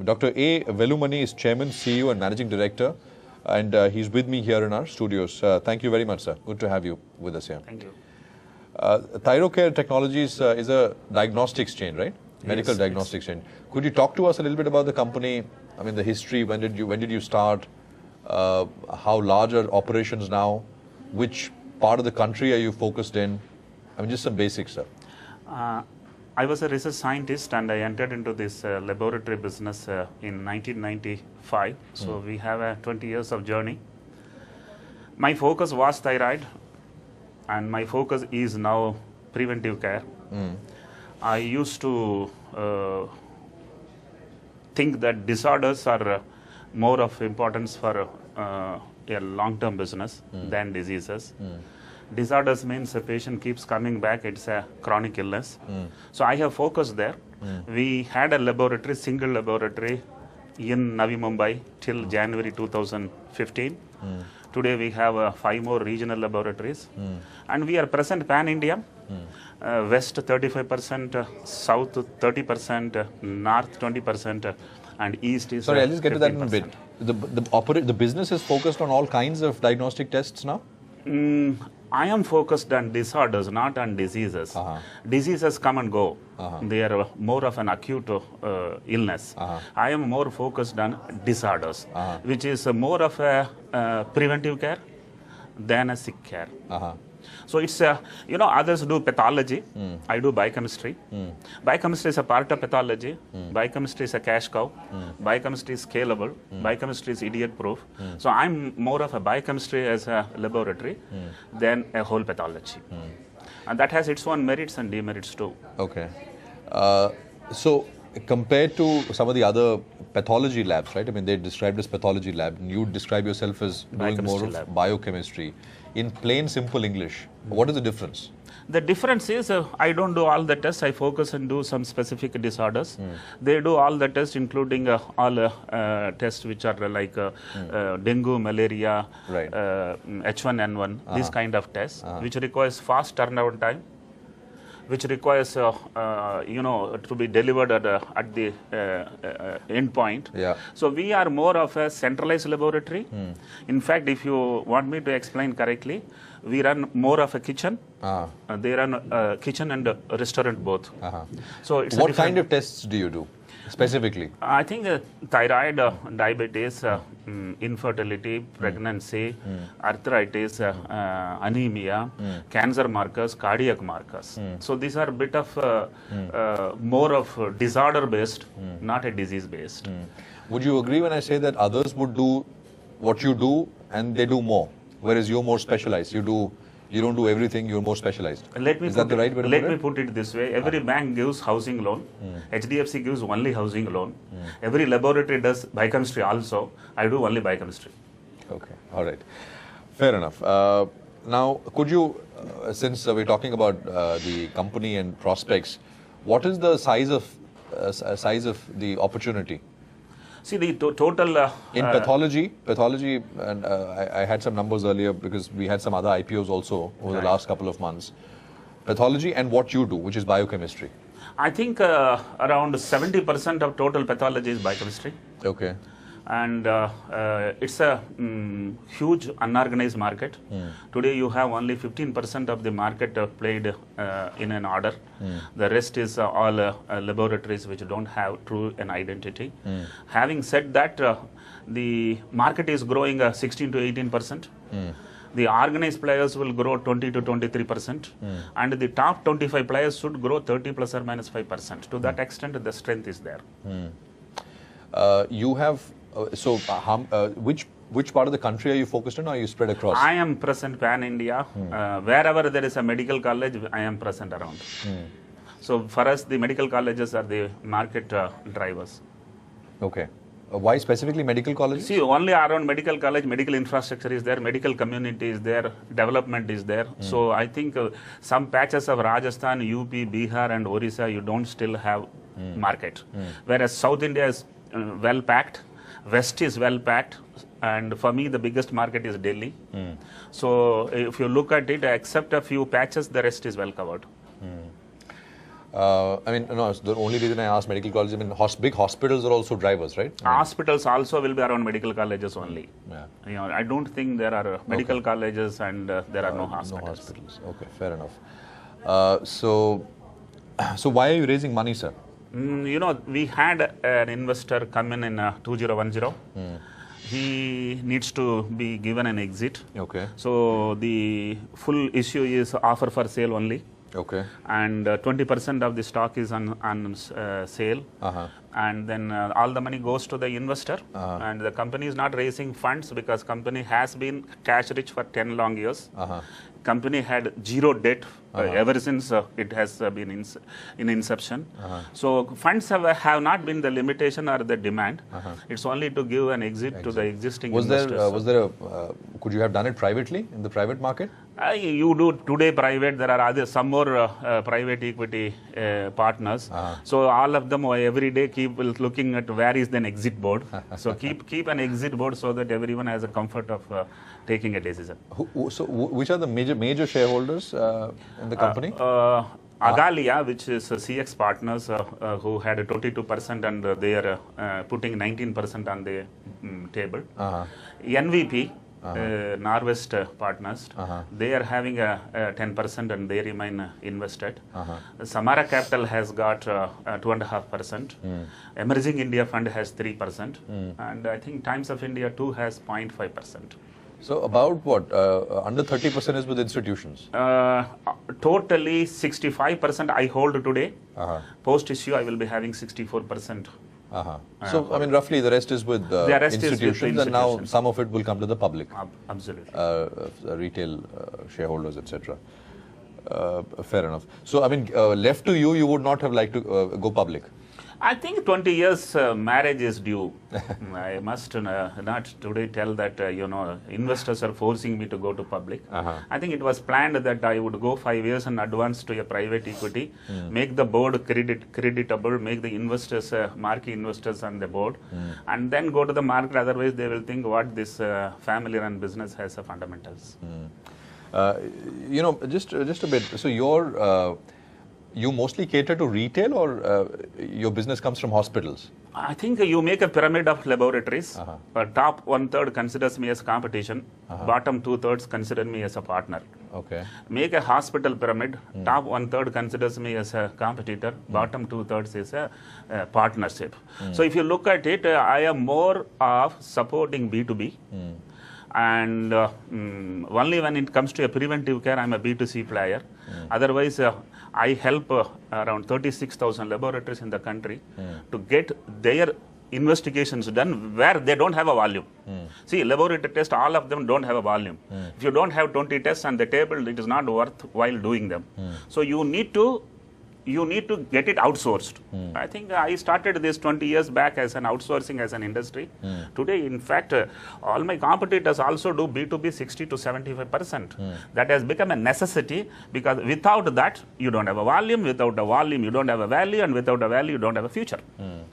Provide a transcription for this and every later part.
Dr. A. Velumani is Chairman, CEO and Managing Director, and he's with me here in our studios. Thank you very much, sir. Good to have you with us here. Thank you. Thyrocare Technologies is a diagnostics chain, right? Medical Yes, diagnostics chain. Could you talk to us a little bit about the company? I mean, the history. When did you start? How large are operations now? Which part of the country are you focused in? I mean, just some basics, sir. I was a research scientist and I entered into this laboratory business in 1995. So we have a 20 years of journey. My focus was thyroid and my focus is now preventive care. I used to think that disorders are more of importance for a long-term business than diseases. Disorders means a patient keeps coming back, it's a chronic illness. So I have focused there. We had a laboratory, single laboratory in Navi Mumbai till January 2015. Today we have 5 more regional laboratories and we are present pan-India. West 35%, South 30%, North 20%, and East is Sorry, I'll just get to that in a 15%. bit. The business is focused on all kinds of diagnostic tests now? I am focused on disorders, not on diseases. Diseases come and go. They are more of an acute illness. I am more focused on disorders, which is more of a preventive care than a sick care. So it's others do pathology. I do biochemistry. Biochemistry is a part of pathology. Biochemistry is a cash cow. Biochemistry is scalable. Biochemistry is idiot proof. So I'm more of a biochemistry as a laboratory than a whole pathology. And that has its own merits and demerits too. Okay. So compared to some of the other pathology labs, right? I mean, they're described as pathology lab. You describe yourself as doing more of lab. biochemistry. In plain, simple English, what is the difference? The difference is I don't do all the tests. I focus and do some specific disorders. They do all the tests, including all tests which are like dengue, malaria, Right. H1N1, these kind of tests, which requires fast turnaround time, which requires to be delivered at the end point. Yeah. So we are more of a centralized laboratory. In fact, if you want me to explain correctly, we run more of a kitchen. They run a kitchen and a restaurant both. So it's What kind of tests do you do specifically? I think thyroid, diabetes, infertility, pregnancy, arthritis, anemia, cancer markers, cardiac markers. So these are a bit of more of disorder based, not a disease based. Would you agree when I say that others would do what you do and they do more, whereas you're more specialized? You don't do everything, you're more specialized. Is that the right way to put it? Let me put it this way. Every bank gives housing loan. HDFC gives only housing loan. Every laboratory does biochemistry also. I do only biochemistry. Okay, all right. Fair enough. Now, could you, since we're talking about the company and prospects, what is the size of the opportunity? See, the total... In pathology, and I had some numbers earlier because we had some other IPOs also over the last couple of months. Pathology and what you do, which is biochemistry. I think around 70% of total pathology is biochemistry. Okay. And it's a huge unorganized market. Today you have only 15% of the market played in an order. The rest is all laboratories which don't have true an identity. Having said that, the market is growing 16 to 18%. The organized players will grow 20 to 23%, and the top 25 players should grow 30 plus or minus 5%. To that extent, the strength is there. You have which part of the country are you focused on, or are you spread across? I am present pan-India. Wherever there is a medical college, I am present around. So for us, the medical colleges are the market drivers. Okay. Why specifically medical colleges? See, only around medical college, medical infrastructure is there, medical community is there, development is there. So I think some patches of Rajasthan, UP, Bihar and Orissa, you don't still have market. Whereas South India is well packed, West is well packed, and for me the biggest market is Delhi. So if you look at it, except a few patches, the rest is well covered. I mean, no, the only reason I asked medical colleges, I mean, big hospitals are also drivers, right? Hospitals also will be around medical colleges only. Yeah. You know, I don't think there are medical colleges and there are no hospitals. No hospitals. Okay, fair enough. So why are you raising money, sir? You know, we had an investor come in 2010. He needs to be given an exit. Okay. So the full issue is offer for sale only. Okay. And 20% of the stock is on sale. And then all the money goes to the investor. And the company is not raising funds because company has been cash rich for 10 long years. Company had zero debt ever since it has been in inception. So funds have not been the limitation or the demand. It's only to give an exit to the existing investors. Could you have done it privately in the private market? You do today private. There are some more private equity partners. So all of them every day keep looking at where is the exit board. So keep an exit board so that everyone has a comfort of taking a decision. So which are the major shareholders in the company? Agalia, which is CX Partners, who had a 22% and they are putting 19% on the table. NVP. Norwest Partners, they are having a 10% and they remain invested. Samara Capital has got 2.5%. Emerging India Fund has 3%. And I think Times of India too has 0.5%. So about what? Under 30% is with institutions? Totally 65% I hold today. Post issue I will be having 64%. So, I mean, roughly the rest is with institutions, and now some of it will come to the public. Absolutely. Retail shareholders, etc. Fair enough. So, I mean, left to you, you would not have liked to go public? I think 20 years marriage is due. I must not today tell that, investors are forcing me to go to public. I think it was planned that I would go 5 years in advance to a private equity, make the board creditable, make the investors, marquee investors on the board, and then go to the market. Otherwise, they will think what this family-run business has fundamentals. Just a bit. So you mostly cater to retail, or your business comes from hospitals? I think you make a pyramid of laboratories. Top 1/3 considers me as competition. Bottom 2/3 consider me as a partner. Okay. Make a hospital pyramid. Top 1/3 considers me as a competitor. Bottom 2/3 is a partnership. So if you look at it, I am more of supporting B2B. And only when it comes to a preventive care, I'm a B2C player. Otherwise, I help around 36,000 laboratories in the country to get their investigations done where they don't have a volume. See, laboratory tests, all of them don't have a volume. If you don't have 20 tests on the table, it is not worthwhile doing them. So you need to get it outsourced. I think I started this 20 years back as an outsourcing as an industry. Today, in fact, all my competitors also do B2B 60 to 75%. That has become a necessity, because without that, you don't have a volume. Without a volume, you don't have a value. And without a value, you don't have a future.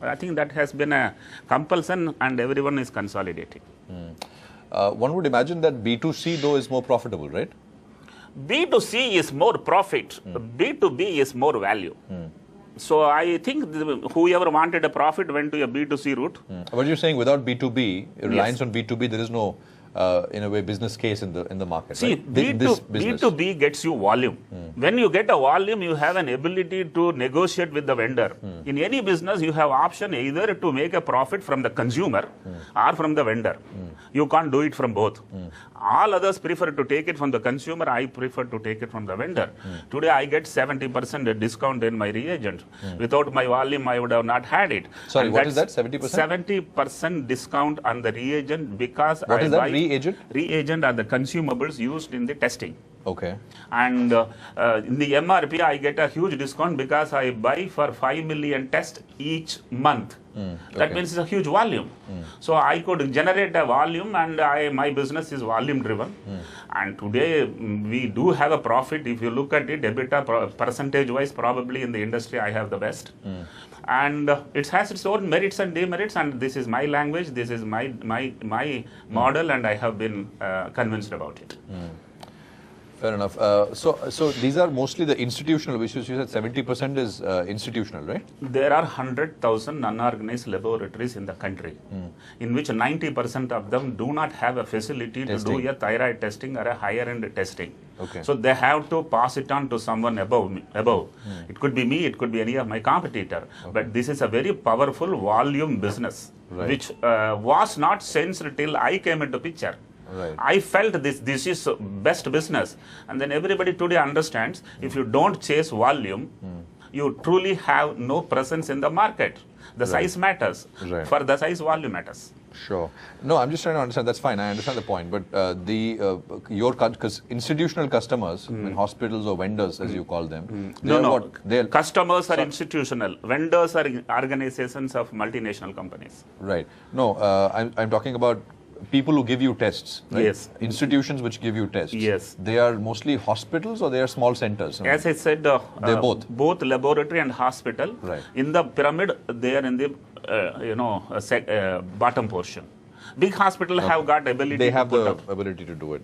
I think that has been a compulsion, and everyone is consolidating. One would imagine that B2C, though, is more profitable, right? B2C is more profit. B2B is more value. So I think whoever wanted a profit went to a B2C route. What you're saying, without B2B, reliance on B2B, there is no, in a way, business case in the market. See, right? B2B gets you volume. When you get a volume, you have an ability to negotiate with the vendor. In any business, you have option either to make a profit from the consumer or from the vendor. You can't do it from both. All others prefer to take it from the consumer. I prefer to take it from the vendor. Today, I get 70% discount in my reagent. Without my volume, I would have not had it. Sorry, what is that, 70%? 70% discount on the reagent, because what is that, reagent? Reagent are the consumables used in the testing. Okay. And in the MRP, I get a huge discount because I buy for 5 million tests each month. That means it's a huge volume. So I could generate a volume, and my business is volume driven. And today we do have a profit. If you look at it, EBITDA percentage wise, probably in the industry I have the best. And it has its own merits and demerits, and this is my language, this is my model, and I have been convinced about it. Fair enough. So these are mostly the institutional, which is, you said 70% is institutional, right? There are 100,000 unorganized laboratories in the country, in which 90% of them do not have a facility to do a thyroid testing or a higher end testing. Okay. So they have to pass it on to someone above. It could be me, it could be any of my competitor. Okay. But this is a very powerful volume business, which was not sensed till I came into picture. Right. I felt this is best business, and then everybody today understands if you don't chase volume, you truly have no presence in the market. The size matters. Right. For the size, volume matters. Sure. No, I'm just trying to understand. That's fine. I understand the point. But because institutional customers, I mean, hospitals or vendors, as you call them, No. Customers are institutional. Vendors are organizations of multinational companies. Right. No, I'm talking about people who give you tests. Right? Yes. Institutions which give you tests. Yes. They are mostly hospitals or they are small centers? As I said, they're both. Both laboratory and hospital. Right. In the pyramid, they are in the bottom portion. Big hospital have got ability. They have to the ability to do it.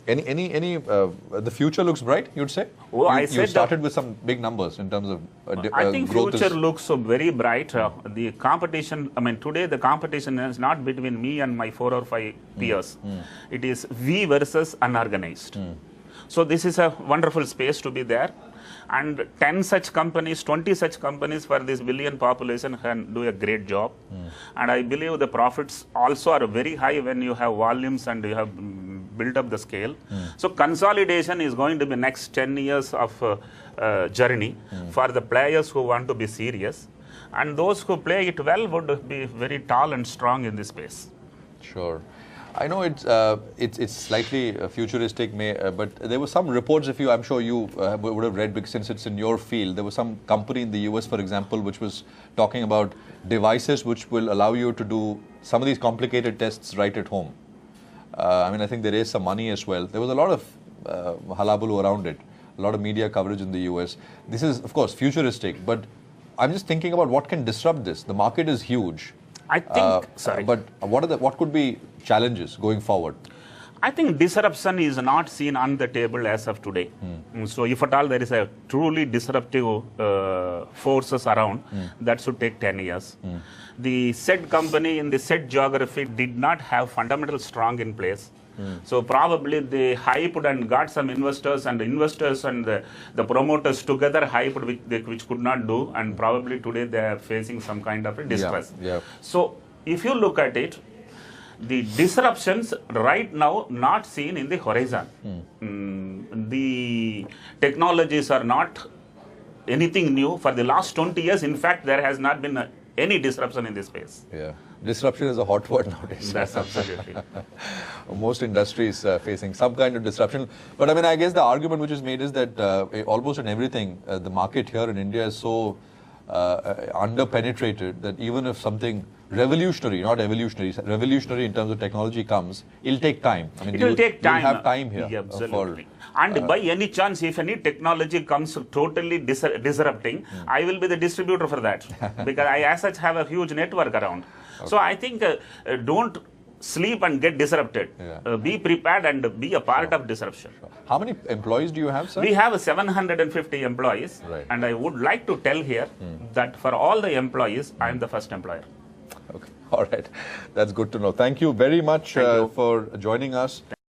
The future looks bright, you'd say? Oh, you started with some big numbers in terms of I think growth future looks very bright. The competition, I mean, today the competition is not between me and my 4 or 5 peers. It is we versus unorganized. So this is a wonderful space to be there. And 10 such companies, 20 such companies for this billion population can do a great job. And I believe the profits also are very high when you have volumes and you have built up the scale. So consolidation is going to be next 10 years of journey for the players who want to be serious. And those who play it well would be very tall and strong in this space. Sure. I know it's slightly futuristic, but there were some reports. I'm sure you would have read, because since it's in your field, there was some company in the US, for example, which was talking about devices which will allow you to do some of these complicated tests right at home. I mean, I think they raised some money as well. There was a lot of hullabaloo around it, a lot of media coverage in the US. This is, of course, futuristic, but I'm just thinking about what can disrupt this. The market is huge. I think, but what could be challenges going forward? I think disruption is not seen on the table as of today. So if at all there is a truly disruptive forces around, that should take 10 years. The said company in the said geography did not have fundamentals strong in place. So probably they hyped and got some investors and the promoters together hyped, which could not do, and probably today they are facing some kind of a distress. Yeah. So if you look at it, the disruptions right now not seen in the horizon. The technologies are not anything new. For the last 20 years, in fact, there has not been any disruption in this space. Yeah. Disruption is a hot word nowadays. That's absolutely. Most industries facing some kind of disruption. But I mean, I guess the argument which is made is that almost in everything, the market here in India is so under-penetrated that even if something revolutionary, not evolutionary, revolutionary in terms of technology comes, it'll take time. I mean, it will take time. You'll have time here. Yeah, absolutely. And by any chance, if any technology comes totally disrupting, I will be the distributor for that. Because I as such have a huge network around. Okay. So I think don't sleep and get disrupted. Yeah. Be prepared and be a part of disruption. Sure. How many employees do you have, sir? We have 750 employees. Right. And I would like to tell here that for all the employees, I am the first employer. Okay. All right. That's good to know. Thank you very much for joining us.